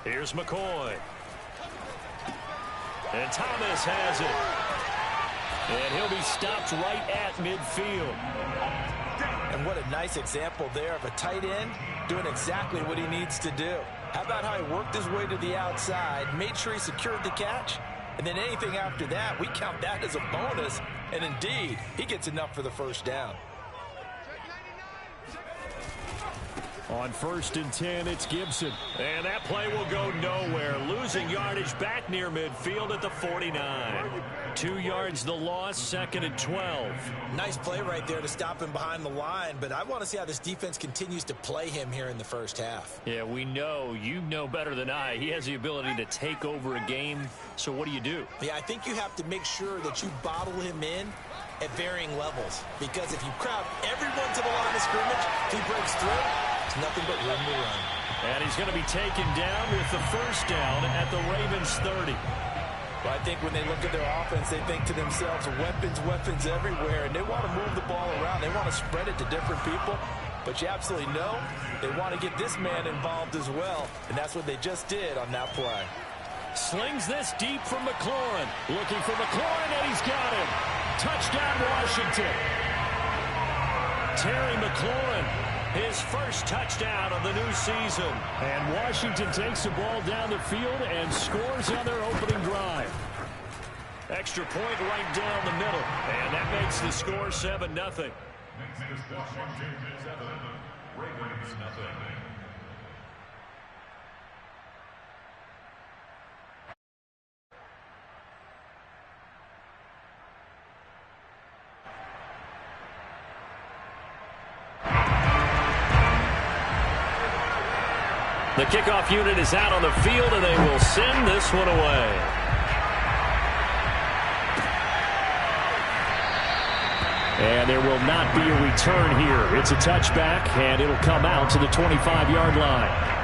Here's McCoy. And Thomas has it. And he'll be stopped right at midfield. And what a nice example there of a tight end doing exactly what he needs to do. How about how he worked his way to the outside, made sure he secured the catch, and then anything after that, we count that as a bonus. And indeed, he gets enough for the first down. On 1st and 10, it's Gibson. And that play will go nowhere. Losing yardage back near midfield at the 49. 2 yards the loss, 2nd and 12. Nice play right there to stop him behind the line, but I want to see how this defense continues to play him here in the first half. Yeah, we know. You know better than I. He has the ability to take over a game. So what do? Yeah, I think you have to make sure that you bottle him in at varying levels, because if you crowd everyone to the line of scrimmage, if he breaks through, there's nothing but room to run. And he's going to be taken down with the first down at the Ravens 30. Well, I think when they look at their offense, they think to themselves, weapons everywhere, and they want to move the ball around. They want to spread it to different people, but you absolutely know they want to get this man involved as well, and that's what they just did on that play. Slings this deep from McLaurin. Looking for McLaurin, and he's got him. Touchdown, Washington. Terry McLaurin, his first touchdown of the new season. And Washington takes the ball down the field and scores on their opening drive. Extra point right down the middle. And that makes the score 7-0. Washington 7, Ravens nothing. The kickoff unit is out on the field, and they will send this one away. And there will not be a return here. It's a touchback, and it'll come out to the 25-yard line.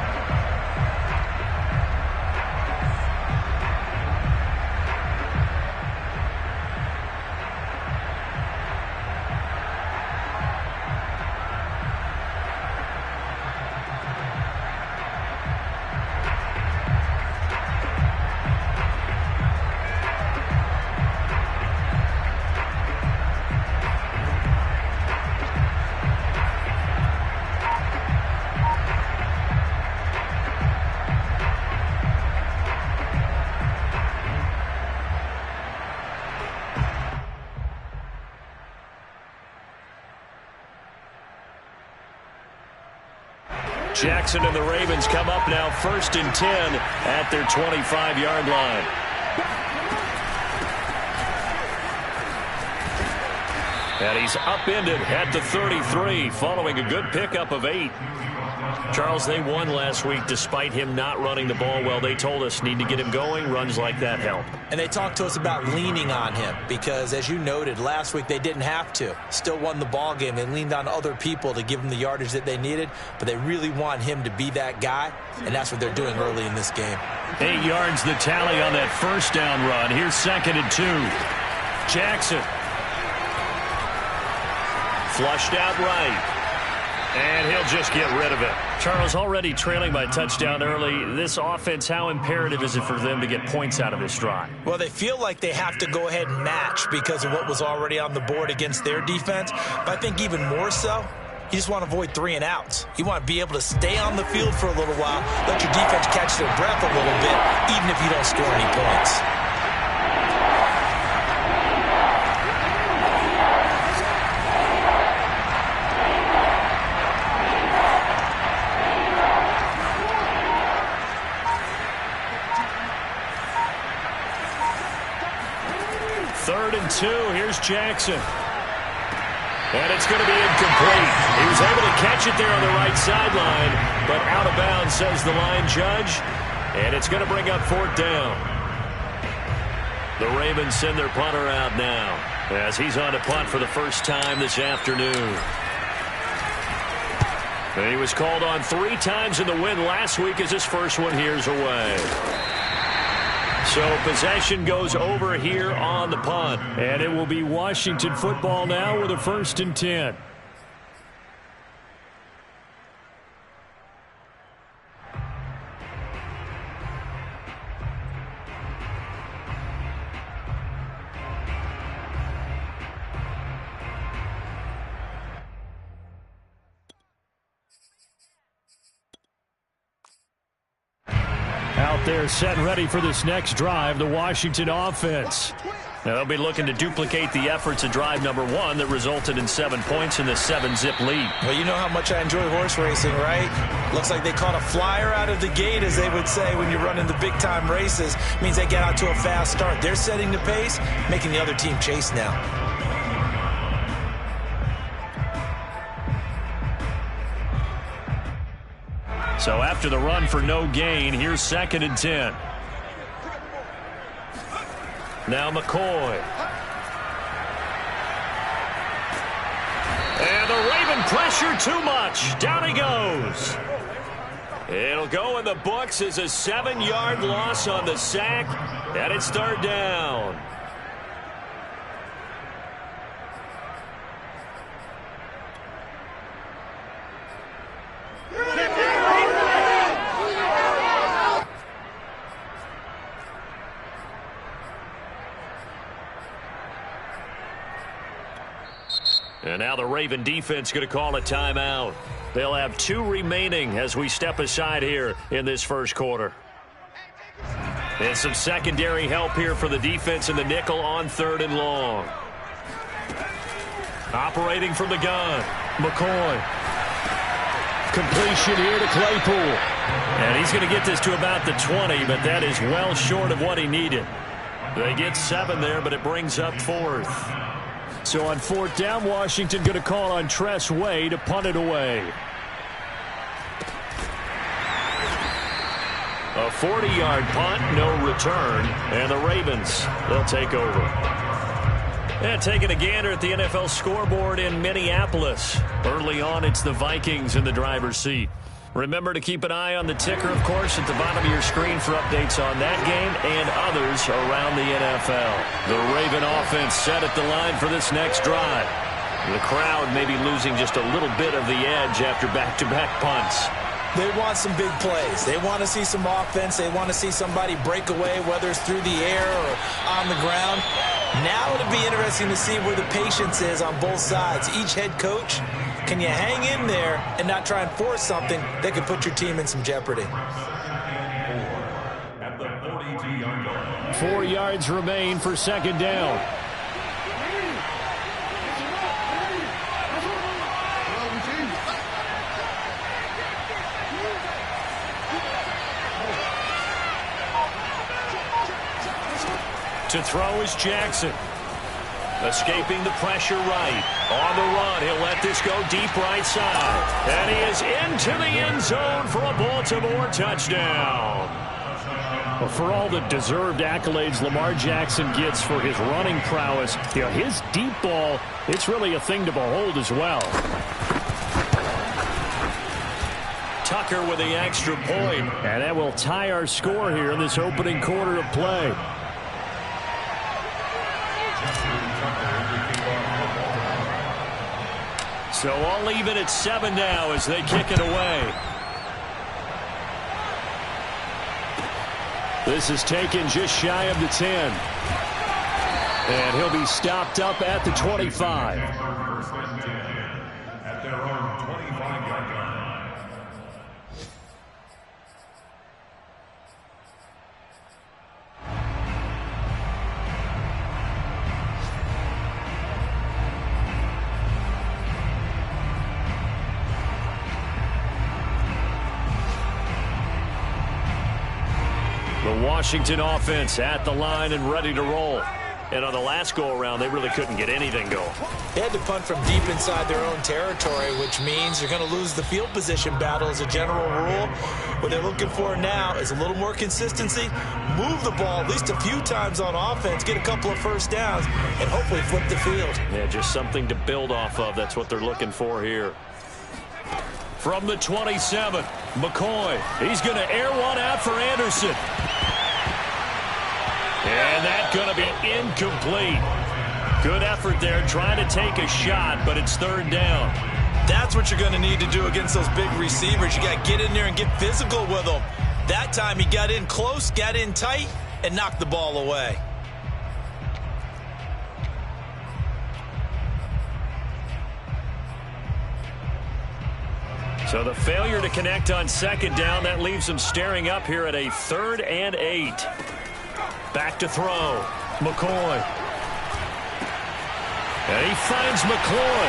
Jackson and the Ravens come up now 1st and 10 at their 25-yard line. And he's upended at the 33 following a good pickup of 8. Charles, they won last week despite him not running the ball well. They told us need to get him going. Runs like that help. And they talked to us about leaning on him because, as you noted, last week they didn't have to. Still won the ball game. They leaned on other people to give them the yardage that they needed, but they really want him to be that guy, and that's what they're doing early in this game. 8 yards the tally on that first down run. Here's 2nd and 2. Jackson. Flushed out right. And he'll just get rid of it. Charles, already trailing by touchdown early. This offense, how imperative is it for them to get points out of this drive? Well, they feel like they have to go ahead and match because of what was already on the board against their defense. But I think even more so, you just want to avoid 3 and outs. You want to be able to stay on the field for a little while, let your defense catch their breath a little bit, even if you don't score any points. Here's Jackson. And it's going to be incomplete. He was able to catch it there on the right sideline, but out of bounds, says the line judge. And it's going to bring up 4th down. The Ravens send their punter out now as he's on to punt for the first time this afternoon. And he was called on 3 times in the win last week as his first one here's away. So possession goes over here on the punt. And it will be Washington football now with a 1st and 10. out there set and ready for this next drive, the Washington offense. Now they'll be looking to duplicate the efforts of drive number 1 that resulted in 7 points in the 7-zip lead. Well, you know how much I enjoy horse racing, right? Looks like they caught a flyer out of the gate, as they would say when you're running the big-time races. Means they get out to a fast start. They're setting the pace, making the other team chase now. So after the run for no gain, here's 2nd and 10. Now McCoy. And the Raven pressure too much. Down he goes. It'll go in the books as a 7-yard loss on the sack. And it's 3rd down. And now the Raven defense going to call a timeout. They'll have 2 remaining as we step aside here in this first quarter. And some secondary help here for the defense in the nickel on 3rd and long. Operating from the gun, McCoy. Completion here to Claypool. And he's going to get this to about the 20, but that is well short of what he needed. They get 7 there, but it brings up 4th. So on 4th down, Washington going to call on Tress Way to punt it away. A 40-yard punt, no return, and the Ravens, they'll take over. And taking a gander at the NFL scoreboard in Minneapolis. Early on, it's the Vikings in the driver's seat. Remember to keep an eye on the ticker, of course, at the bottom of your screen for updates on that game and others around the NFL. The Raven offense set at the line for this next drive. The crowd may be losing just a little bit of the edge after back-to-back punts. They want some big plays. They want to see some offense. They want to see somebody break away, whether it's through the air or on the ground. Now it'll be interesting to see where the patience is on both sides. Each head coach, can you hang in there and not try and force something that could put your team in some jeopardy? 4 yards remain for 2nd down. To throw is Jackson. Escaping the pressure right. On the run, he'll let this go deep right side. And he is into the end zone for a Baltimore touchdown. Well, for all the deserved accolades Lamar Jackson gets for his running prowess, his deep ball, it's really a thing to behold as well. Tucker with the extra point. And that will tie our score here in this opening quarter of play. So I'll leave it at 7 now as they kick it away. This is taken just shy of the 10. And he'll be stopped up at the 25. At their own 25-yard line. The Washington offense at the line and ready to roll. And on the last go-around, they really couldn't get anything going. They had to punt from deep inside their own territory, which means you're going to lose the field position battle as a general rule. What they're looking for now is a little more consistency, move the ball at least a few times on offense, get a couple of first downs, and hopefully flip the field. Yeah, just something to build off of. That's what they're looking for here. From the 27, McCoy. He's going to air one out for Anderson. And that's going to be incomplete. Good effort there trying to take a shot, but it's 3rd down. That's what you're going to need to do against those big receivers. You got to get in there and get physical with them. That time he got in close, got in tight, and knocked the ball away. So the failure to connect on second down, that leaves them staring up here at a 3rd and 8. Back to throw. McCoy. And he finds McCoy.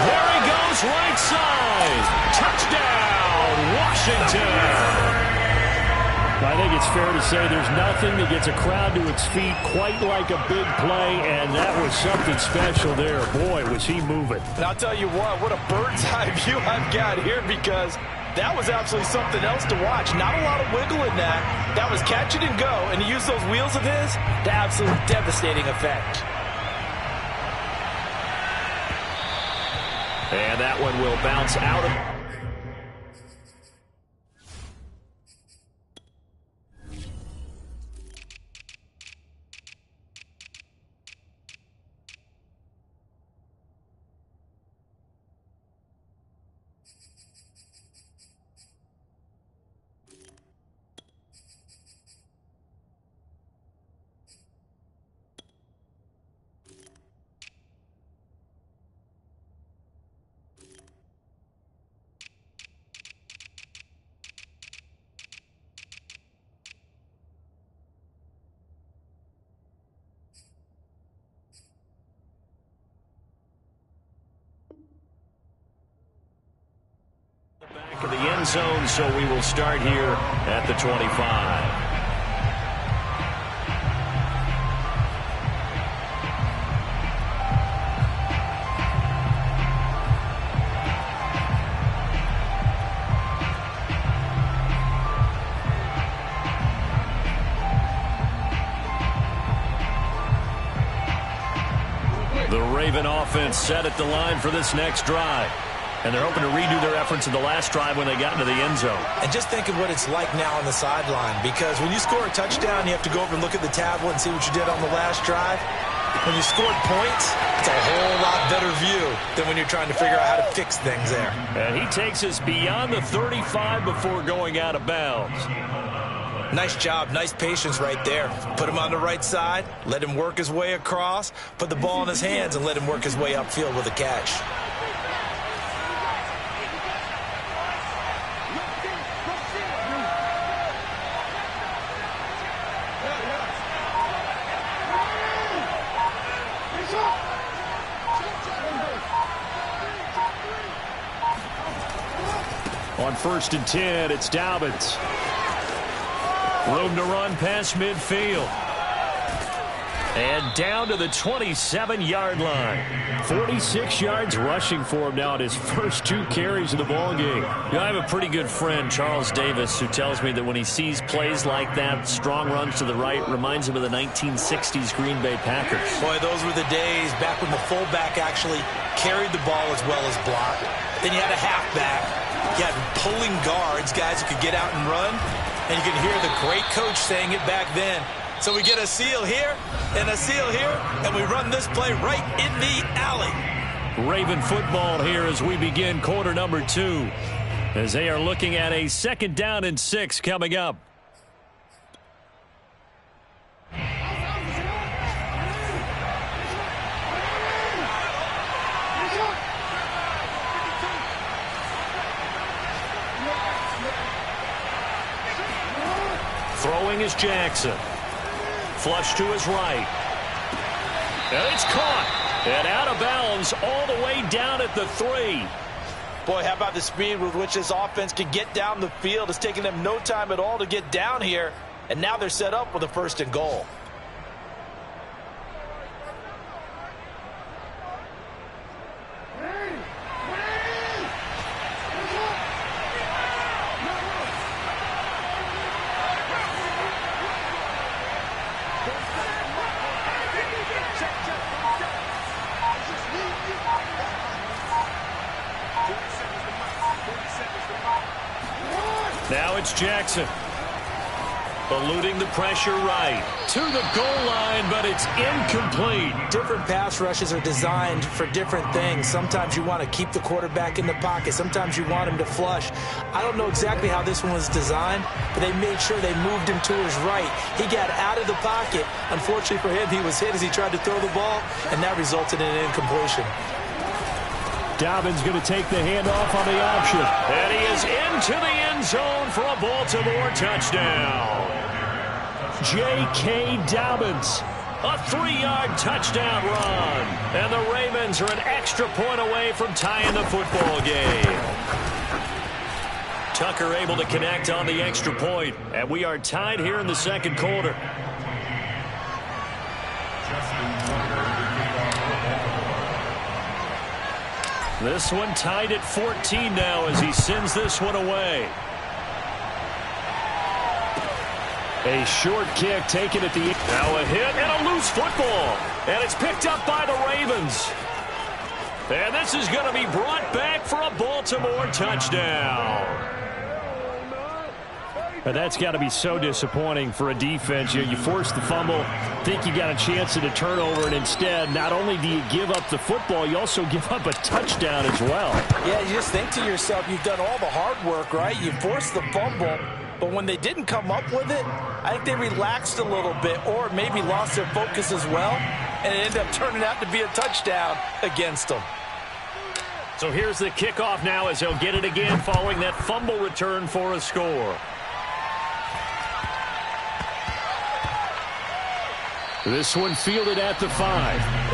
There he goes, right side. Touchdown, Washington. I think it's fair to say there's nothing that gets a crowd to its feet quite like a big play, and that was something special there. Boy, was he moving. And I'll tell you what a bird's eye view I've got here, because that was absolutely something else to watch. Not a lot of wiggle in that. That was catch it and go, and he used those wheels of his to absolutely devastating effect. And that one will bounce out of... back of the end zone, so we will start here at the 25. The Raven offense set at the line for this next drive. And they're hoping to redo their efforts in the last drive when they got into the end zone. And just think of what it's like now on the sideline, because when you score a touchdown, you have to go over and look at the tablet and see what you did on the last drive. When you scored points, it's a whole lot better view than when you're trying to figure out how to fix things there. And he takes us beyond the 35 before going out of bounds. Nice job, nice patience right there. Put him on the right side, let him work his way across, put the ball in his hands, and let him work his way upfield with a catch. On 1st and 10, it's Dobbins. Room to run past midfield. And down to the 27-yard line. 46 yards rushing for him now at his first 2 carries of the ballgame. You know, I have a pretty good friend, Charles Davis, who tells me that when he sees plays like that, strong runs to the right, reminds him of the 1960s Green Bay Packers. Boy, those were the days back when the fullback actually carried the ball as well as blocked. Then you had a halfback. You had pulling guards, guys who could get out and run. And you can hear the great coach saying it back then. So we get a seal here and a seal here, and we run this play right in the alley. Raven football here as we begin quarter number 2, as they are looking at a 2nd down and 6 coming up. Throwing is Jackson. Flush to his right. And it's caught. And out of bounds all the way down at the 3. Boy, how about the speed with which this offense can get down the field? It's taking them no time at all to get down here. And now they're set up with a 1st and goal. Now it's Jackson. Eluding the pressure right. To the goal line, but it's incomplete. Different pass rushes are designed for different things. Sometimes you want to keep the quarterback in the pocket. Sometimes you want him to flush. I don't know exactly how this one was designed, but they made sure they moved him to his right. He got out of the pocket. Unfortunately for him, he was hit as he tried to throw the ball, and that resulted in an incompletion. Dobbins going to take the handoff on the option. And he is into the end zone for a Baltimore touchdown. J.K. Dobbins, a 3-yard touchdown run. And the Ravens are an extra point away from tying the football game. Tucker able to connect on the extra point, and we are tied here in the second quarter. This one tied at 14 now as he sends this one away. A short kick taken at the end. Now a hit and a loose football. And it's picked up by the Ravens. And this is going to be brought back for a Baltimore touchdown. And that's got to be so disappointing for a defense. You force the fumble, think you got a chance at a turnover, and instead, not only do you give up the football, you also give up a touchdown as well. Yeah, you just think to yourself, you've done all the hard work, right? You forced the fumble, but when they didn't come up with it, I think they relaxed a little bit or maybe lost their focus as well, and it ended up turning out to be a touchdown against them. So here's the kickoff now as he'll get it again following that fumble return for a score. This one fielded at the 5.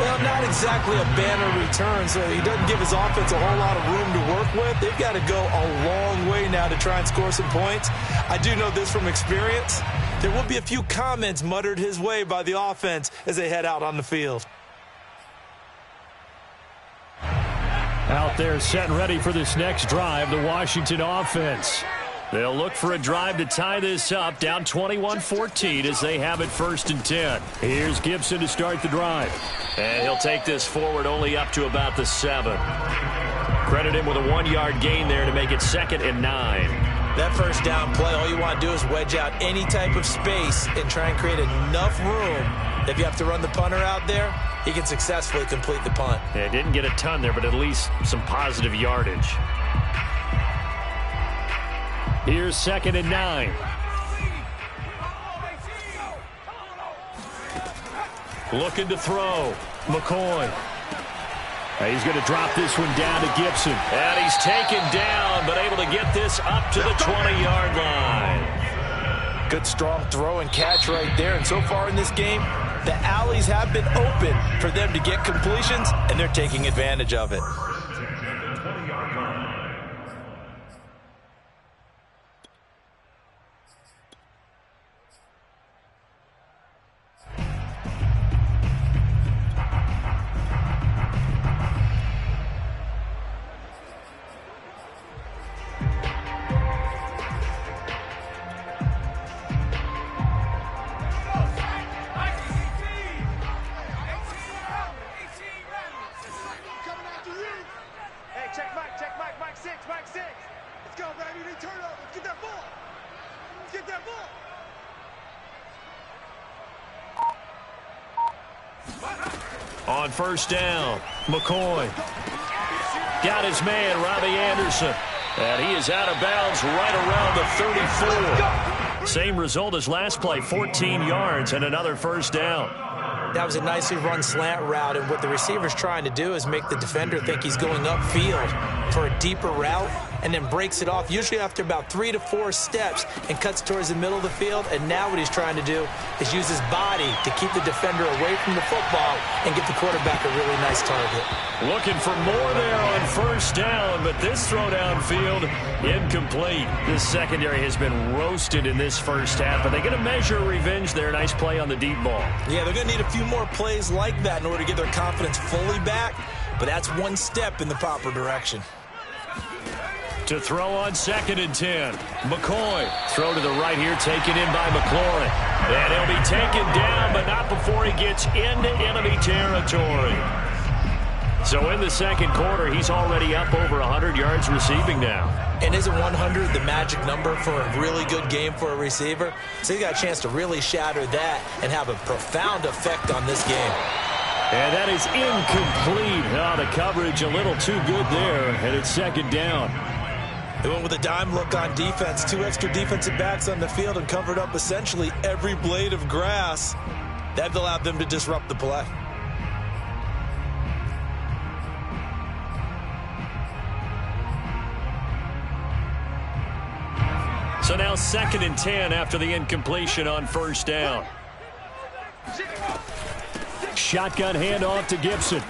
Well, not exactly a banner return, so he doesn't give his offense a whole lot of room to work with. They've got to go a long way now to try and score some points. I do know this from experience. There will be a few comments muttered his way by the offense as they head out on the field. Out there set and ready for this next drive, the Washington offense. They'll look for a drive to tie this up, down 21-14 as they have it 1st and 10. Here's Gibson to start the drive. And he'll take this forward only up to about the 7. Credit him with a 1-yard gain there to make it 2nd and 9. That first down play, all you want to do is wedge out any type of space and try and create enough room. If you have to run the punter out there, he can successfully complete the punt. Yeah, didn't get a ton there, but at least some positive yardage. Here's 2nd and 9. Looking to throw. McCoy. He's going to drop this one down to Gibson. And he's taken down, but able to get this up to the 20-yard line. Good strong throw and catch right there. And so far in this game, the alleys have been open for them to get completions, and they're taking advantage of it. On 1st down, McCoy. Got his man, Robbie Anderson. And he is out of bounds right around the 34. Same result as last play, 14 yards and another 1st down. That was a nicely run slant route, and what the receiver's trying to do is make the defender think he's going upfield for a deeper route and then breaks it off, usually after about 3 to 4 steps, and cuts towards the middle of the field. And now what he's trying to do is use his body to keep the defender away from the football and give the quarterback a really nice target. Looking for more there on 1st down, but this throw downfield incomplete. This secondary has been roasted in this first half, but they're going to measure revenge there. Nice play on the deep ball. Yeah, they're going to need a few more plays like that in order to get their confidence fully back, but that's one step in the proper direction. To throw on 2nd and 10. McCoy. Throw to the right here, taken in by McLaurin. And he'll be taken down, but not before he gets into enemy territory. So in the second quarter, he's already up over 100 yards receiving now. And isn't 100 the magic number for a really good game for a receiver? So he got a chance to really shatter that and have a profound effect on this game. And that is incomplete. Oh, the coverage a little too good there, and it's 2nd down. They went with a dime look on defense, 2 extra defensive backs on the field and covered up essentially every blade of grass. That allowed them to disrupt the play. So now 2nd and 10 after the incompletion on first down. Shotgun handoff to Gibson.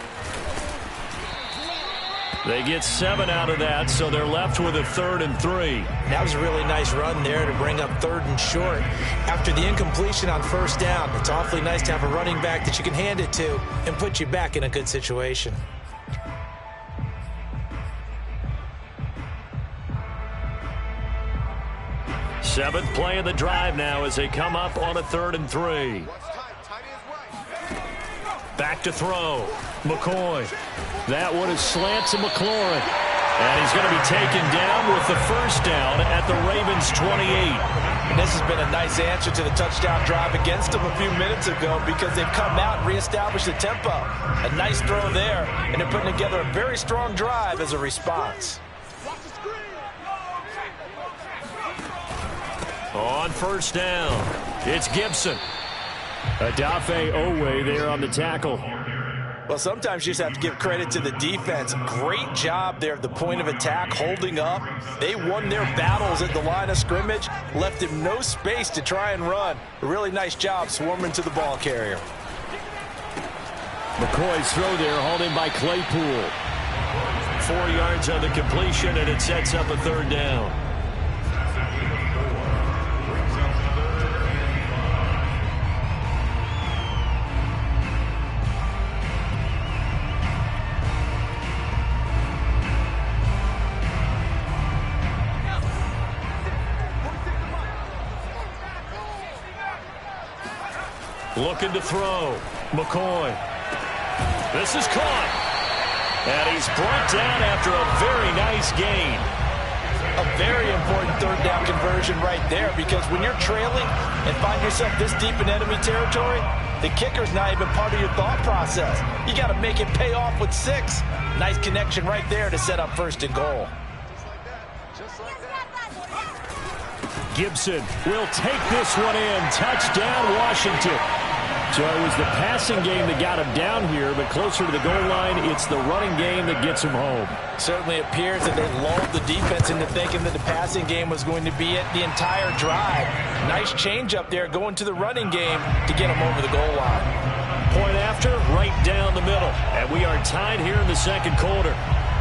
They get 7 out of that, so they're left with a 3rd and 3. That was a really nice run there to bring up 3rd and short. After the incompletion on first down, it's awfully nice to have a running back that you can hand it to and put you back in a good situation. Seventh play of the drive now as they come up on a 3rd and 3. Back to throw. McCoy. That one is slant to McLaurin. And he's going to be taken down with the first down at the Ravens' 28. And this has been a nice answer to the touchdown drive against them a few minutes ago because they've come out and reestablished the tempo. A nice throw there, and they're putting together a very strong drive as a response. On first down, it's Gibson. Adafe Owe there on the tackle. Well, sometimes you just have to give credit to the defense. Great job there at the point of attack, holding up. They won their battles at the line of scrimmage, left him no space to try and run. A really nice job swarming to the ball carrier. McCoy's throw there, hauled in by Claypool. 4 yards on the completion, and it sets up a 3rd down. Looking to throw. McCoy. This is caught. And he's brought down after a very nice gain. A very important 3rd down conversion right there because when you're trailing and find yourself this deep in enemy territory, the kicker's not even part of your thought process. You got to make it pay off with 6. Nice connection right there to set up 1st and goal. Gibson will take this one in. Touchdown, Washington. So it was the passing game that got him down here, but closer to the goal line, it's the running game that gets him home. Certainly appears that they lulled the defense into thinking that the passing game was going to be it the entire drive. Nice change up there going to the running game to get him over the goal line. Point after, right down the middle. And we are tied here in the 2nd quarter.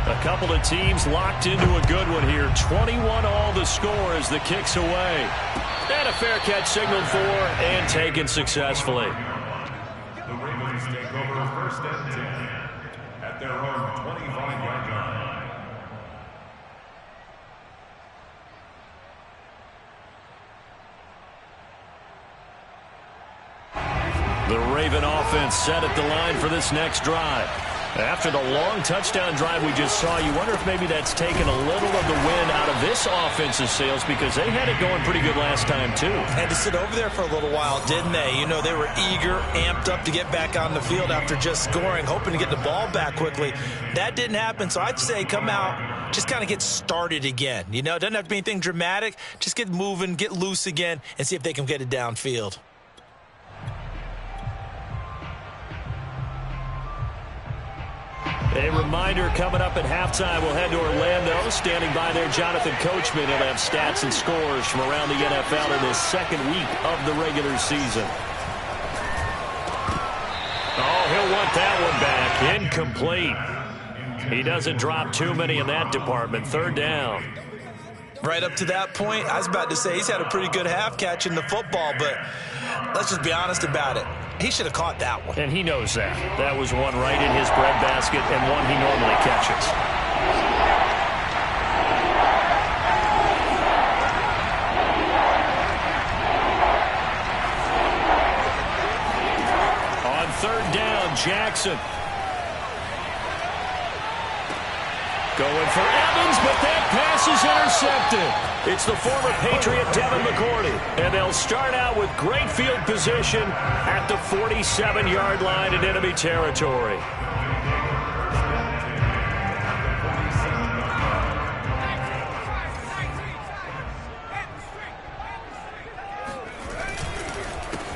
A couple of teams locked into a good one here. 21 all the score as the kick's away. And a fair catch signaled for and taken successfully. The Ravens take over 1st and 10 at their own 25-yard line. The Raven offense set at the line for this next drive. After the long touchdown drive we just saw, you wonder if maybe that's taken a little of the wind out of this offensive sails because they had it going pretty good last time too. Had to sit over there for a little while, didn't they? You know, they were eager, amped up to get back on the field after just scoring, hoping to get the ball back quickly. That didn't happen, so I'd say come out, just kind of get started again. You know, it doesn't have to be anything dramatic. Just get moving, get loose again, and see if they can get it downfield. A reminder coming up at halftime, we'll head to Orlando. Standing by there, Jonathan Coachman. He'll have stats and scores from around the NFL in this 2nd week of the regular season. Oh, he'll want that one back. Incomplete. He doesn't drop too many in that department. 3rd down. Right up to that point, I was about to say he's had a pretty good half catching the football, but let's just be honest about it. He should have caught that one. And he knows that. That was one right in his breadbasket and one he normally catches. On 3rd down, Jackson. Going for Evans, but that pass is intercepted. It's the former Patriot Devin McCourty, and they'll start out with great field position at the 47-yard line in enemy territory.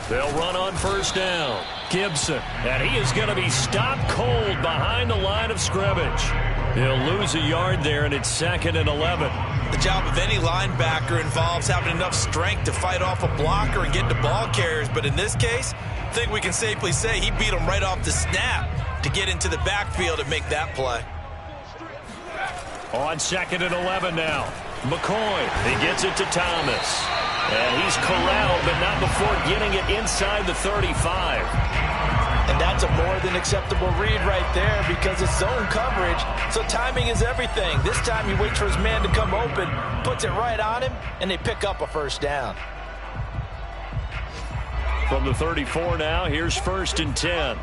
They'll run on 1st down. Gibson, and he is going to be stopped cold behind the line of scrimmage. He'll lose a yard there, and it's 2nd and 11. The job of any linebacker involves having enough strength to fight off a blocker and get to ball carriers. But in this case, I think we can safely say he beat him right off the snap to get into the backfield and make that play. On 2nd and 11 now. McCoy, he gets it to Thomas. And he's corralled, but not before getting it inside the 35. And that's a more than acceptable read right there because it's zone coverage, so timing is everything. This time he waits for his man to come open, puts it right on him, and they pick up a first down. From the 34 now, here's 1st and 10.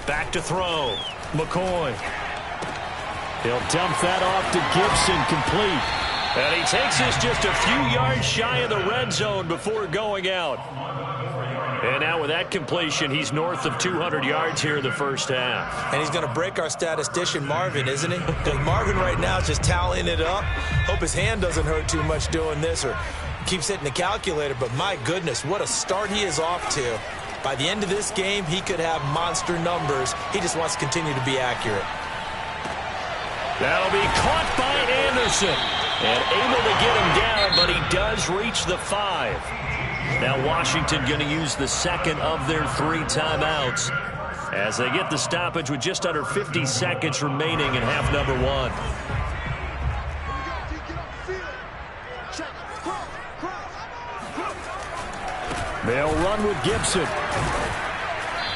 Back to throw. McCoy. He'll dump that off to Gibson, complete. And he takes this just a few yards shy of the red zone before going out. And now with that completion, he's north of 200 yards here in the first half. And he's going to break our statistician Marvin, isn't he? Because Marvin right now is just tallying it up. Hope his hand doesn't hurt too much doing this or keeps hitting the calculator. But my goodness, what a start he is off to. By the end of this game, he could have monster numbers. He just wants to continue to be accurate. That'll be caught by Anderson. And able to get him down, but he does reach the 5. Now Washington going to use the second of their 3 timeouts as they get the stoppage with just under 50 seconds remaining in half number 1. They'll run with Gibson.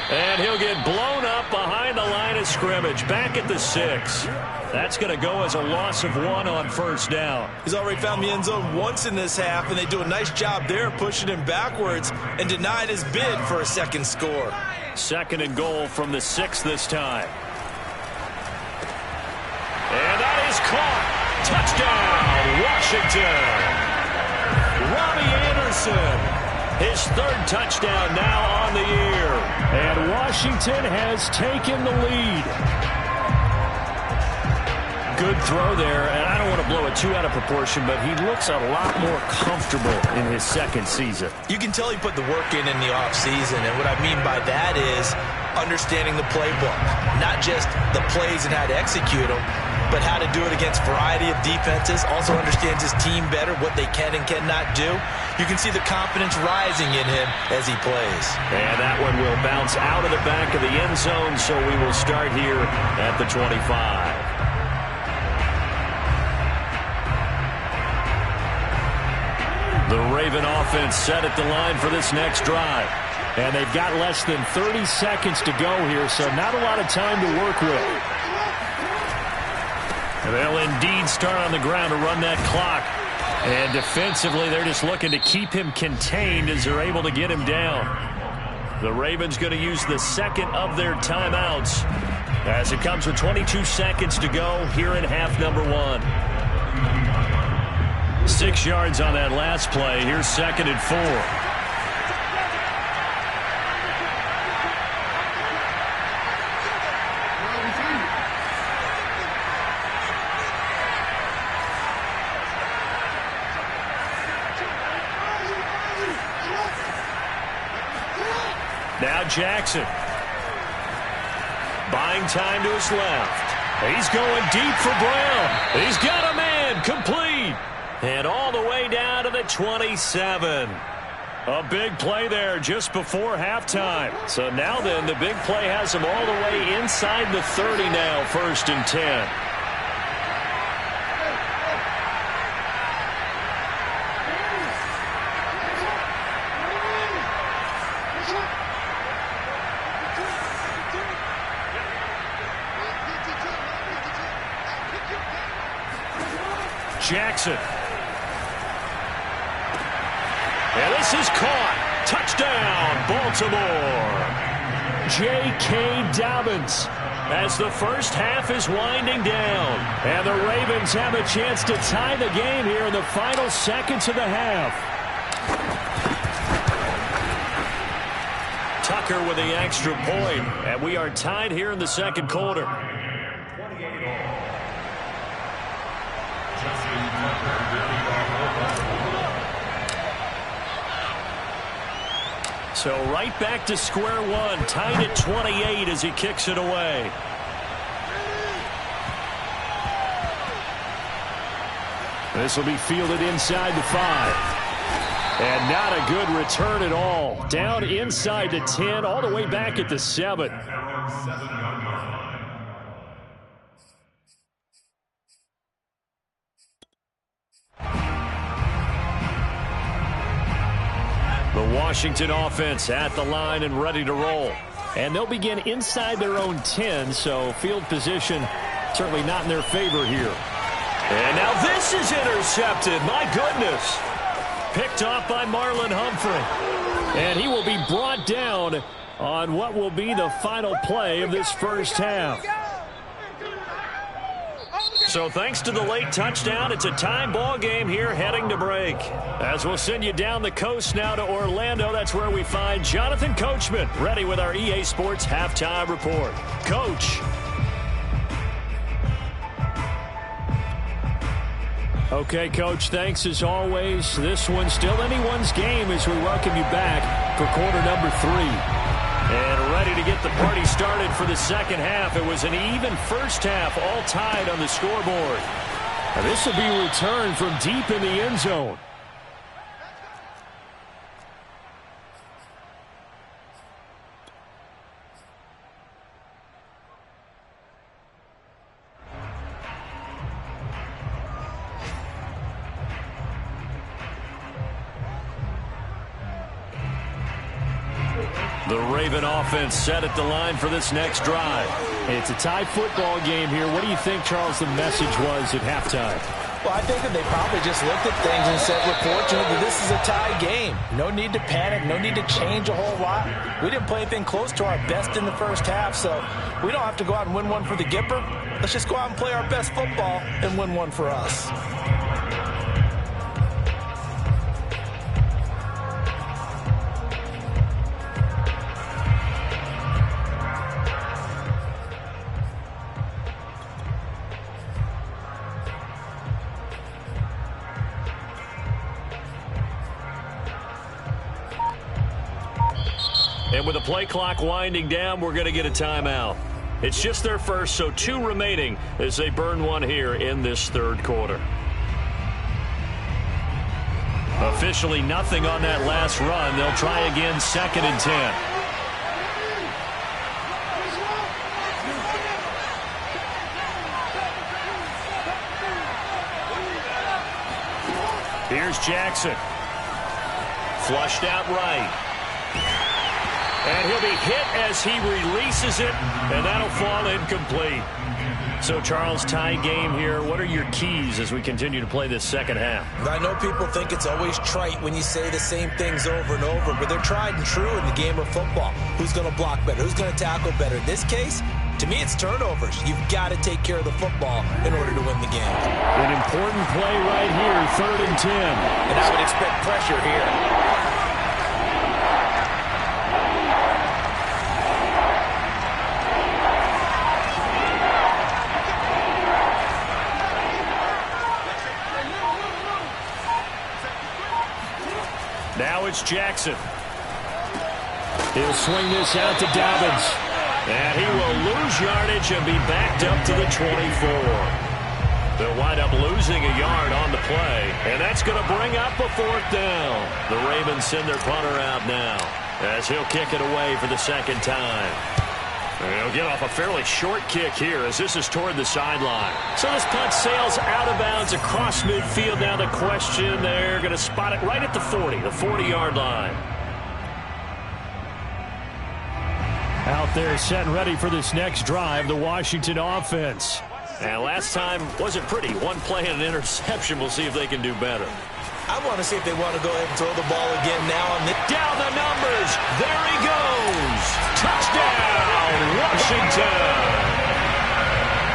And he'll get blown up behind the line of scrimmage, back at the 6. That's going to go as a loss of 1 on first down. He's already found the end zone once in this half, and they do a nice job there pushing him backwards and denied his bid for a second score. 2nd and goal from the 6 this time. And that is caught. Touchdown, Washington. Robbie Anderson. His 3rd touchdown now on the year. And Washington has taken the lead. Good throw there, and I don't want to blow it too out of proportion, but he looks a lot more comfortable in his 2nd season. You can tell he put the work in the offseason, and what I mean by that is understanding the playbook. Not just the plays and how to execute them, but how to do it against a variety of defenses. Also understands his team better, what they can and cannot do. You can see the confidence rising in him as he plays. And that one will bounce out of the back of the end zone, so we will start here at the 25. The Raven offense set at the line for this next drive. And they've got less than 30 seconds to go here, so not a lot of time to work with. And they'll indeed start on the ground to run that clock. And defensively, they're just looking to keep him contained as they're able to get him down. The Ravens going to use the 2nd of their timeouts as it comes with 22 seconds to go here in half number 1. 6 yards on that last play. Here's 2nd and 4. Now Jackson. Buying time to his left. He's going deep for Brown. He's got a man. Complete. And all the way down to the 27. A big play there just before halftime. So now then, the big play has him all the way inside the 30 now, 1st and 10. Jackson. And this is caught. Touchdown, Baltimore. J.K. Dobbins as the first half is winding down. And the Ravens have a chance to tie the game here in the final seconds of the half. Tucker with the extra point. And we are tied here in the 2nd quarter. So right back to square one, tied at 28 as he kicks it away. This will be fielded inside the 5. And not a good return at all. Down inside the 10, all the way back at the 7. The Washington offense at the line and ready to roll. And they'll begin inside their own 10, so field position certainly not in their favor here. And now this is intercepted. My goodness. Picked off by Marlon Humphrey. And he will be brought down on what will be the final play of this first half. So thanks to the late touchdown, it's a time ball game here heading to break. As we'll send you down the coast now to Orlando, that's where we find Jonathan Coachman ready with our EA Sports Halftime Report. Coach. Okay, Coach, thanks as always. This one's still anyone's game as we welcome you back for quarter number 3. And ready to get the party started for the second half. It was an even first half, all tied on the scoreboard. Now this will be returned from deep in the end zone. The Raven offense set at the line for this next drive. It's a tie football game here. What do you think, Charles, the message was at halftime? Well, I think that they probably just looked at things and said, we're fortunate that this is a tie game. No need to panic. No need to change a whole lot. We didn't play anything close to our best in the first half, so we don't have to go out and win one for the Gipper. Let's just go out and play our best football and win one for us. And with the play clock winding down, we're going to get a timeout. It's just their first, so 2 remaining as they burn one here in this third quarter. Officially nothing on that last run. They'll try again, 2nd and 10. Here's Jackson. Flushed out right. And he'll be hit as he releases it, and that'll fall incomplete. So, Charles, tie game here. What are your keys as we continue to play this second half? I know people think it's always trite when you say the same things over and over, but they're tried and true in the game of football. Who's going to block better? Who's going to tackle better? In this case, to me, it's turnovers. You've got to take care of the football in order to win the game. An important play right here, 3rd and 10. And I would expect pressure here. Now it's Jackson. He'll swing this out to Dobbins. And he will lose yardage and be backed up to the 24. They'll wind up losing a yard on the play. And that's going to bring up a 4th down. The Ravens send their punter out now as he'll kick it away for the second time. And he'll get off a fairly short kick here as this is toward the sideline. So this punt sails out of bounds across midfield. Now the question, they're going to spot it right at the 40, the 40-yard line. Out there set and ready for this next drive, the Washington offense. And last time wasn't pretty. One play and an interception. We'll see if they can do better. I want to see if they want to go ahead and throw the ball again now. Down the numbers. There he goes. Touchdown, Washington.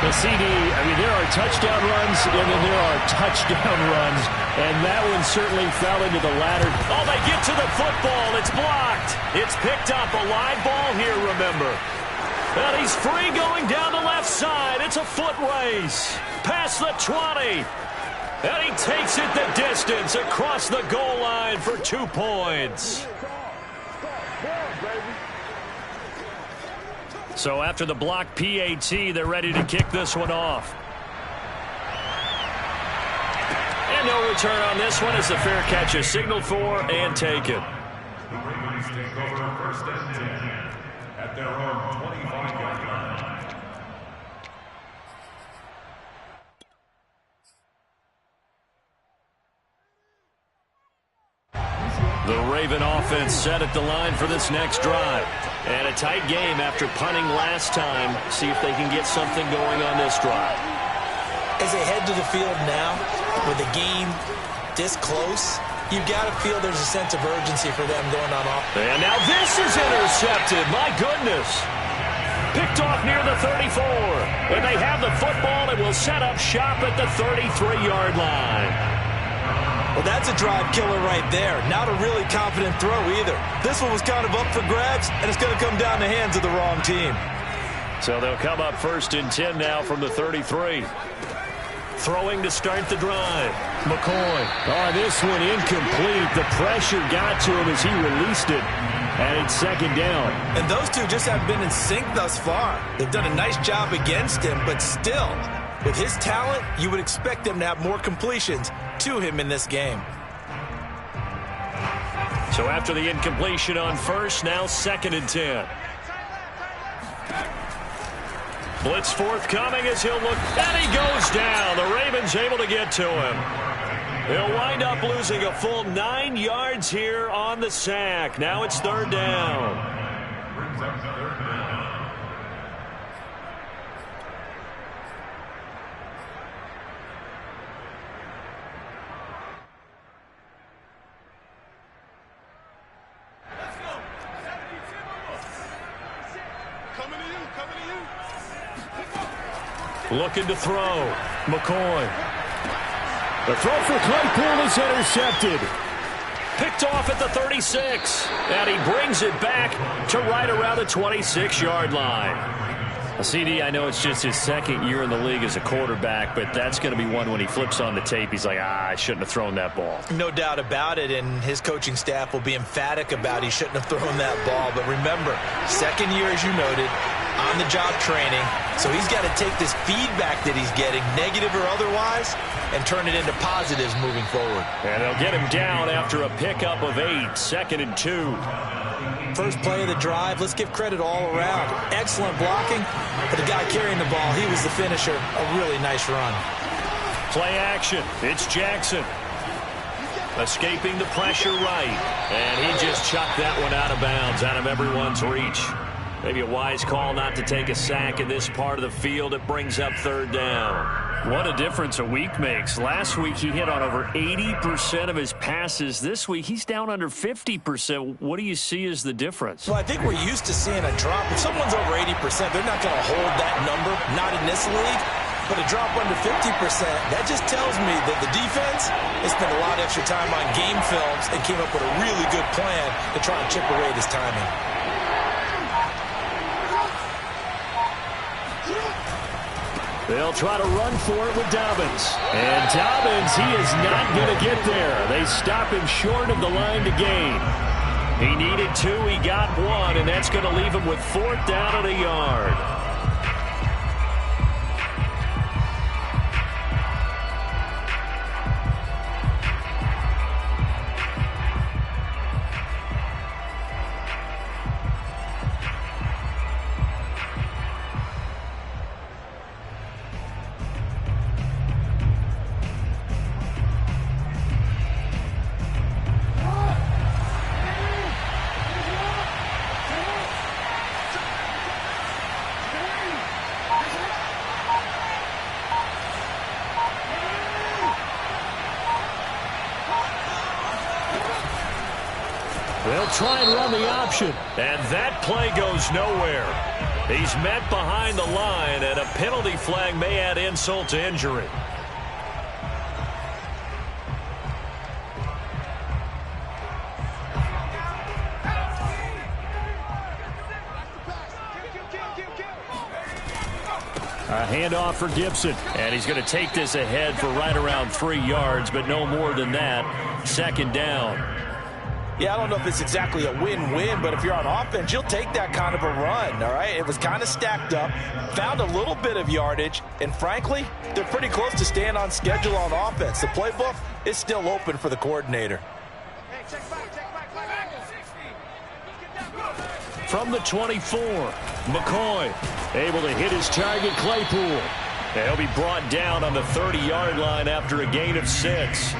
The CD, there are touchdown runs, and then there are touchdown runs, and that one certainly fell into the latter. Oh, they get to the football. It's blocked. It's picked up. A live ball here, remember. And he's free going down the left side. It's a foot race. Past the 20. And he takes it the distance across the goal line for 2 points. So after the block PAT, they're ready to kick this one off. And And no return on this one as the fair catch is signaled for and taken. The Ravens take over first and 10 at their own 25-yard line. The Raven offense set at the line for this next drive. And a tight game after punting last time. See if they can get something going on this drive. As they head to the field now, with the game this close, you've got to feel there's a sense of urgency for them going on off. And now this is intercepted. My goodness. Picked off near the 34. And they have the football and will set up shop at the 33-yard line. Well, that's a drive killer right there. Not a really confident throw either. This one was kind of up for grabs, and it's going to come down the hands of the wrong team. So they'll come up first and 10 now from the 33. Throwing to start the drive. McCoy. Oh, this one incomplete. The pressure got to him as he released it. And it's second down. And those two just haven't been in sync thus far. They've done a nice job against him, but still, with his talent, you would expect them to have more completions to him in this game. So after the incompletion on first, now second and 10. Blitz forthcoming as he'll look, and he goes down. The Ravens able to get to him. They'll wind up losing a full 9 yards here on the sack. Now it's third down. Looking to throw. McCoy. The throw for Claypool is intercepted. Picked off at the 36. And he brings it back to right around the 26-yard line. CD, I know it's just his second year in the league as a quarterback, but that's going to be one when he flips on the tape. He's like, I shouldn't have thrown that ball. No doubt about it, and his coaching staff will be emphatic about he shouldn't have thrown that ball. But remember, second year, as you noted, on-the-job training. So he's got to take this feedback that he's getting, negative or otherwise, and turn it into positives moving forward. And they'll get him down after a pickup of 8, second and 2. First play of the drive, let's give credit all around. Excellent blocking, but the guy carrying the ball, he was the finisher. A really nice run. Play action. It's Jackson. Escaping the pressure right. And he just chucked that one out of bounds, out of everyone's reach. Maybe a wise call not to take a sack in this part of the field. It brings up third down. What a difference a week makes. Last week he hit on over 80% of his passes. This week he's down under 50%. What do you see as the difference? Well, I think we're used to seeing a drop. If someone's over 80%, they're not going to hold that number, not in this league. But a drop under 50%, that just tells me that the defense has spent a lot of extra time on game films and came up with a really good plan to try and chip away at his timing. They'll try to run for it with Dobbins. And Dobbins, he is not going to get there. They stop him short of the line to gain. He needed 2, he got 1, and that's going to leave him with 4th down at a yard. They'll try and run the option. And that play goes nowhere. He's met behind the line, and a penalty flag may add insult to injury. A handoff for Gibson. And he's going to take this ahead for right around 3 yards, but no more than that. Second down. Yeah, I don't know if it's exactly a win-win, but if you're on offense, you'll take that kind of a run, all right? It was kind of stacked up, found a little bit of yardage, and frankly, they're pretty close to staying on schedule on offense. The playbook is still open for the coordinator. From the 24, McCoy able to hit his target, Claypool. And he'll be brought down on the 30-yard line after a gain of 6.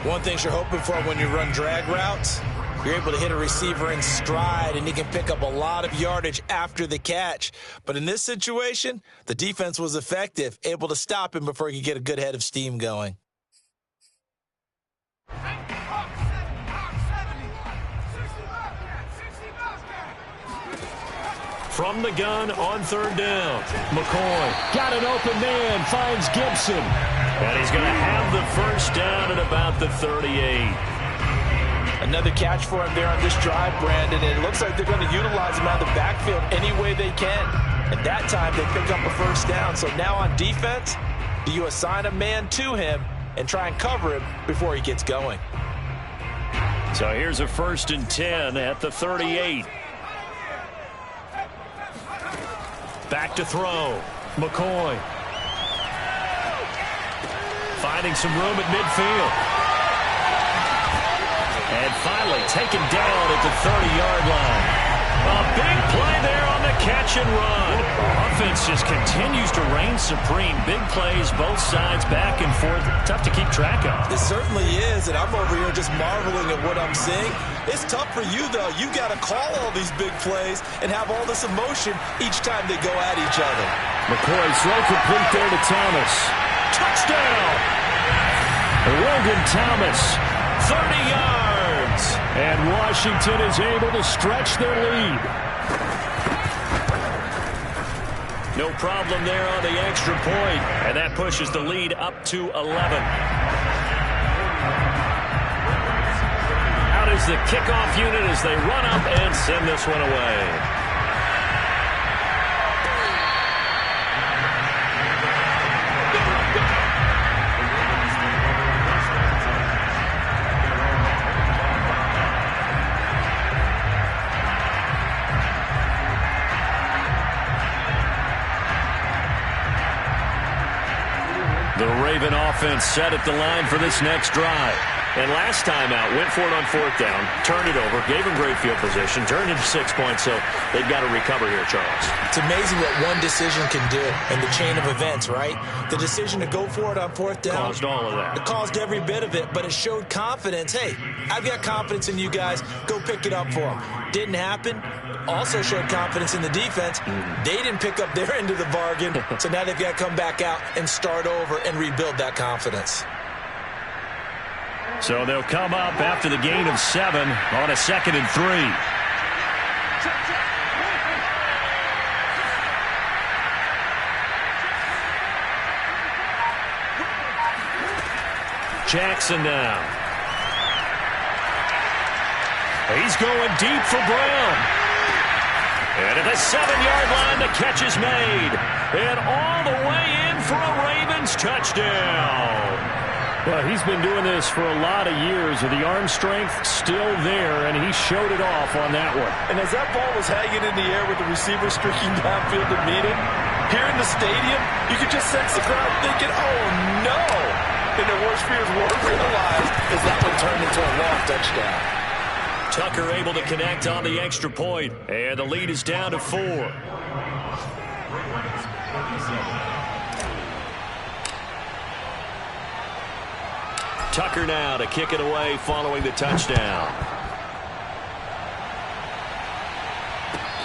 One thing you're hoping for when you run drag routes, you're able to hit a receiver in stride, and he can pick up a lot of yardage after the catch. But in this situation, the defense was effective, able to stop him before he could get a good head of steam going. From the gun on 3rd down, McCoy got an open man, finds Gibson. And he's going to have the first down at about the 38. Another catch for him there on this drive, Brandon, and it looks like they're going to utilize him out of the backfield any way they can. And that time they pick up a first down. So now on defense, do you assign a man to him and try and cover him before he gets going? So here's a 1st and 10 at the 38. Back to throw. McCoy. Finding some room at midfield. And finally taken down at the 30-yard line. A big play there on the catch and run. Offense just continues to reign supreme. Big plays, both sides, back and forth. Tough to keep track of. It certainly is, and I'm over here just marveling at what I'm seeing. It's tough for you, though. You got to call all these big plays and have all this emotion each time they go at each other. McCoy throw complete there to Thomas. Touchdown! Logan Thomas, 30 yards. And Washington is able to stretch their lead. No problem there on the extra point. And that pushes the lead up to 11. Out is the kickoff unit as they run up and send this one away. The Raven offense set at the line for this next drive. And last time out, went for it on 4th down, turned it over, gave him great field position, turned into 6 points, so they've got to recover here, Charles. It's amazing what one decision can do in the chain of events, right? The decision to go for it on 4th down. Caused all of that. It caused every bit of it, but it showed confidence. Hey, I've got confidence in you guys. Go pick it up for them. Didn't happen. Also showed confidence in the defense. They didn't pick up their end of the bargain, so now they've got to come back out and start over and rebuild that confidence. So they'll come up after the gain of 7 on a 2nd and 3. Jackson now. He's going deep for Brown. And at the 7-yard line, the catch is made. And all the way in for a Ravens touchdown. Well, he's been doing this for a lot of years with the arm strength still there, and he showed it off on that one. And as that ball was hanging in the air with the receiver streaking downfield to meet it, here in the stadium, you could just sense the crowd thinking, oh, no. And their worst fears weren't realized as that one turned into a long touchdown. Tucker able to connect on the extra point, and the lead is down to 4. Tucker now to kick it away following the touchdown.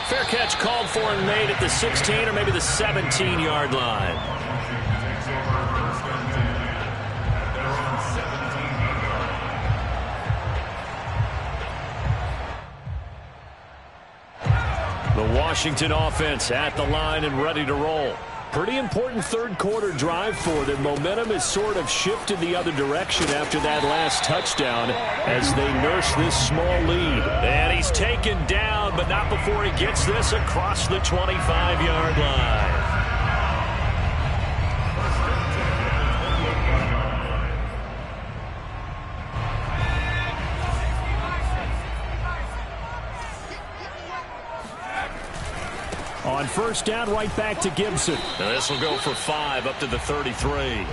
Fair catch called for and made at the 16 or maybe the 17-yard line. The Washington offense at the line and ready to roll. Pretty important third-quarter drive for them. Momentum has sort of shifted the other direction after that last touchdown as they nurse this small lead. And he's taken down, but not before he gets this across the 25-yard line. On first down, right back to Gibson. Now this will go for 5 up to the 33.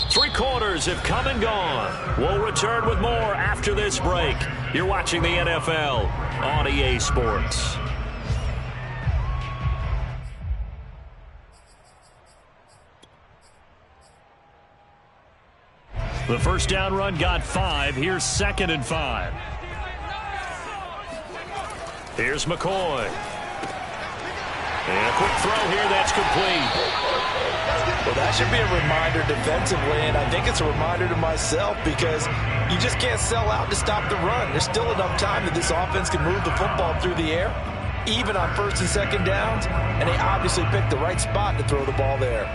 3 quarters have come and gone. We'll return with more after this break. You're watching the NFL on EA Sports. The first down run got 5. Here's 2nd and 5. Here's McCoy. And a quick throw here that's complete. Well, that should be a reminder defensively, and I think it's a reminder to myself because you just can't sell out to stop the run. There's still enough time that this offense can move the football through the air, even on first and second downs, and they obviously picked the right spot to throw the ball there.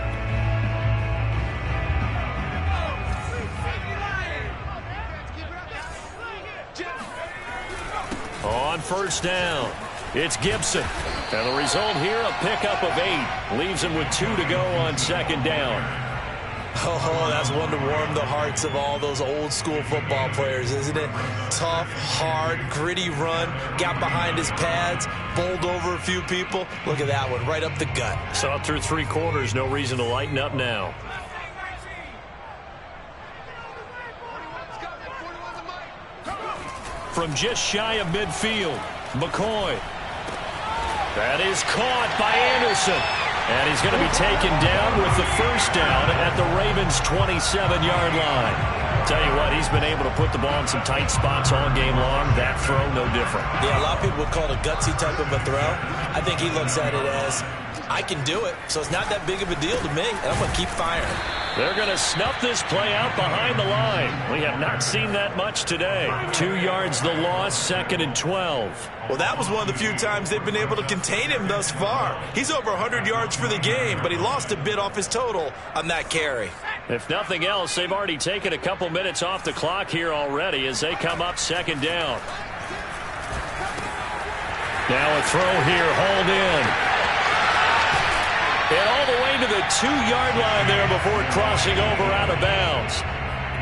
On first down, it's Gibson. And the result here, a pickup of 8. Leaves him with 2 to go on 2nd down. Oh, that's one to warm the hearts of all those old school football players, isn't it? Tough, hard, gritty run. Got behind his pads, bowled over a few people. Look at that one, right up the gut. So up through 3 quarters, no reason to lighten up now. From just shy of midfield, McCoy. That is caught by Anderson. And he's going to be taken down with the first down at the Ravens' 27-yard line. Tell you what, he's been able to put the ball in some tight spots all game long. That throw, no different. Yeah, a lot of people would call it a gutsy type of a throw. I think he looks at it as, I can do it, so it's not that big of a deal to me, and I'm going to keep firing. They're going to snuff this play out behind the line. We have not seen that much today. 2 yards the loss, 2nd and 12. Well, that was one of the few times they've been able to contain him thus far. He's over 100 yards for the game, but he lost a bit off his total on that carry. If nothing else, they've already taken a couple minutes off the clock here already as they come up 2nd down. Now a throw here, hauled in. And all the way to the 2-yard line there before crossing over out of bounds.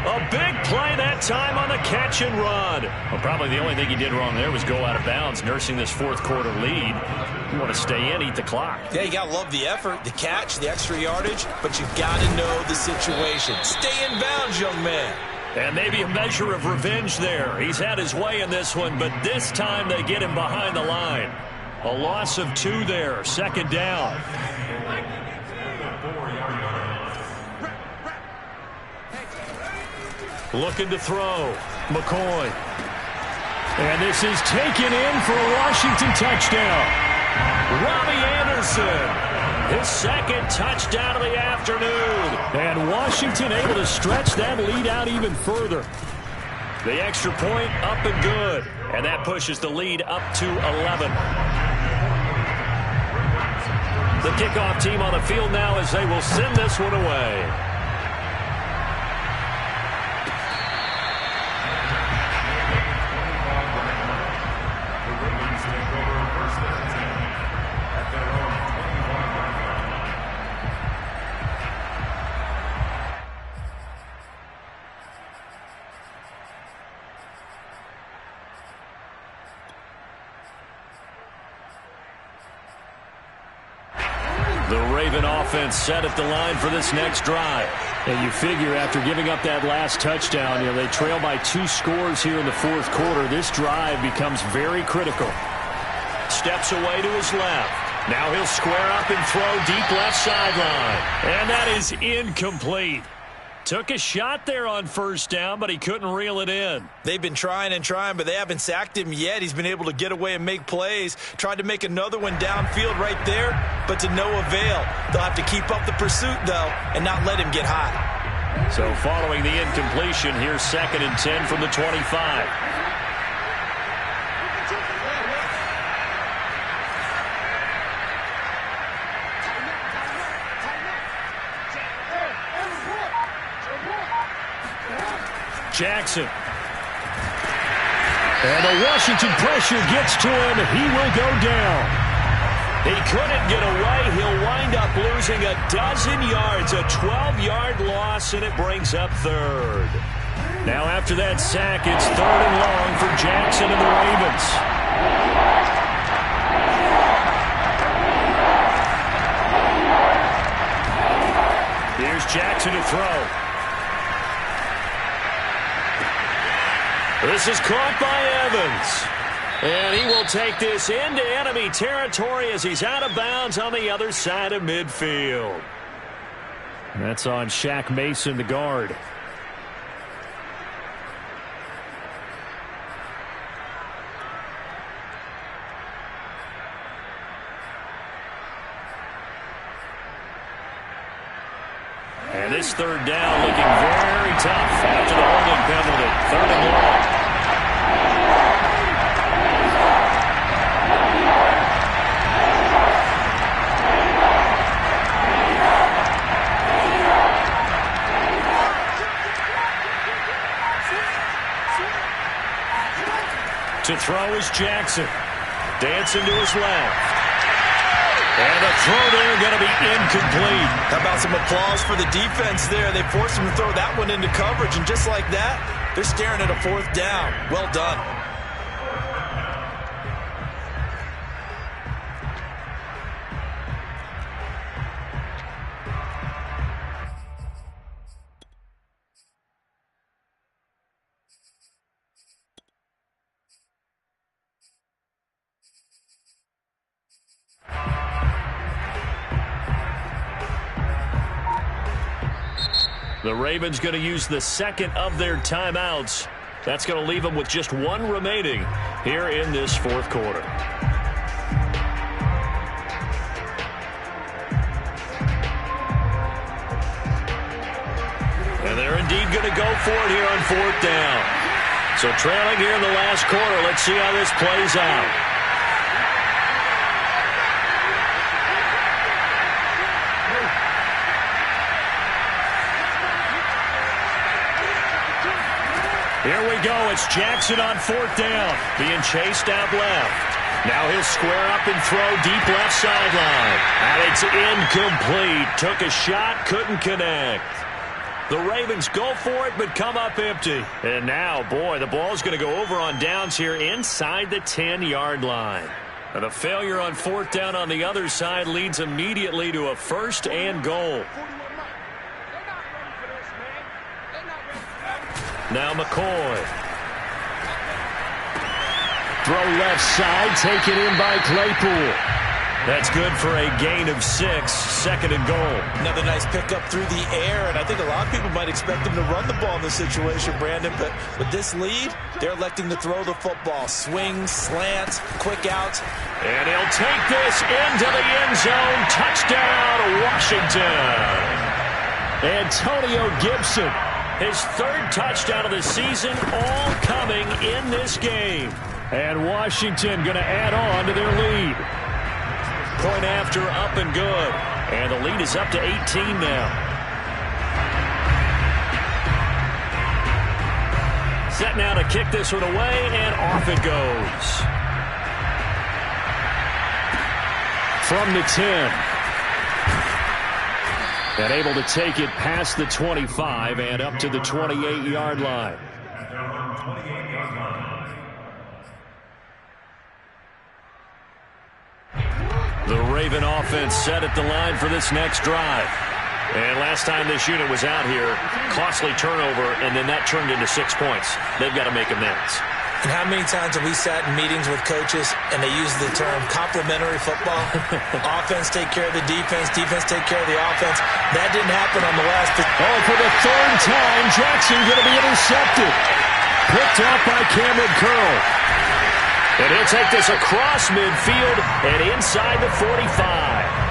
A big play that time on the catch and run. Well, probably the only thing he did wrong there was go out of bounds, nursing this 4th quarter lead. You want to stay in, eat the clock. Yeah, you got to love the effort, the catch, the extra yardage, but you've got to know the situation. Stay in bounds, young man. And maybe a measure of revenge there. He's had his way in this one, but this time they get him behind the line. A loss of 2 there, 2nd down. Looking to throw. McCoy. And this is taken in for a Washington touchdown. Robbie Anderson. His 2nd touchdown of the afternoon. And Washington able to stretch that lead out even further. The extra point up and good. And that pushes the lead up to 11. The kickoff team on the field now as they will send this one away. The Raven offense set at the line for this next drive. And you figure after giving up that last touchdown, they trail by 2 scores here in the 4th quarter. This drive becomes very critical. Steps away to his left. Now he'll square up and throw deep left sideline. And that is incomplete. Took a shot there on first down, but he couldn't reel it in. They've been trying and trying, but they haven't sacked him yet. He's been able to get away and make plays. Tried to make another one downfield right there, but to no avail. They'll have to keep up the pursuit, though, and not let him get hot. So following the incompletion, here's 2nd and 10 from the 25. Jackson. And the Washington pressure gets to him. He will go down. He couldn't get away. He'll wind up losing a dozen yards, a 12-yard loss, and it brings up 3rd. Now after that sack, it's 3rd and long for Jackson and the Ravens. Jackson to throw. This is caught by Evans. And he will take this into enemy territory as he's out of bounds on the other side of midfield. That's on Shaq Mason, the guard. And this third down looking very tough after the holding penalty. 3rd and long. To throw is Jackson. Dancing to his left. And the throw there going to be incomplete. How about some applause for the defense there? They forced him to throw that one into coverage, and just like that, they're staring at a 4th down. Well done. The Ravens going to use the second of their timeouts. That's going to leave them with just one remaining here in this 4th quarter. And they're indeed going to go for it here on 4th down. So trailing here in the last quarter, let's see how this plays out. Here we go. It's Jackson on 4th down. Being chased out left. Now he'll square up and throw deep left sideline. And it's incomplete. Took a shot, couldn't connect. The Ravens go for it, but come up empty. And now, boy, the ball's going to go over on downs here inside the 10-yard line. And a failure on 4th down on the other side leads immediately to a 1st and goal. Now McCoy. Throw left side, taken in by Claypool. That's good for a gain of 6, 2nd and goal. Another nice pickup through the air, and I think a lot of people might expect him to run the ball in this situation, Brandon, but with this lead, they're electing to throw the football. Swing, slant, quick out. And he'll take this into the end zone. Touchdown, Washington. Antonio Gibson. His 3rd touchdown of the season, all coming in this game. And Washington going to add on to their lead. Point after, up and good. And the lead is up to 18 now. Set now to kick this one away, and off it goes. From the 10. And able to take it past the 25 and up to the 28-yard line. The Raven offense set at the line for this next drive. And last time this unit was out here, costly turnover, and then that turned into 6 points. They've got to make amends. And how many times have we sat in meetings with coaches and they use the term complementary football? Offense take care of the defense, defense take care of the offense. That didn't happen on the last. Oh, for the 3rd time, Jackson going to be intercepted. Picked up by Cameron Curl. And he'll take this across midfield and inside the 45.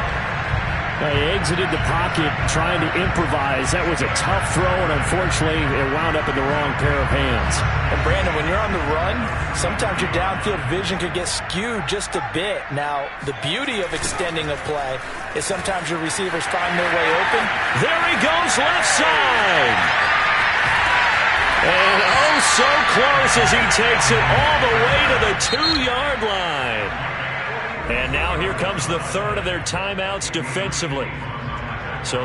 He exited the pocket trying to improvise. That was a tough throw, and unfortunately, it wound up in the wrong pair of hands. And Brandon, when you're on the run, sometimes your downfield vision could get skewed just a bit. Now, the beauty of extending a play is sometimes your receivers find their way open. There he goes, left side. And oh, so close as he takes it all the way to the 2-yard line. And now here comes the 3rd of their timeouts defensively. So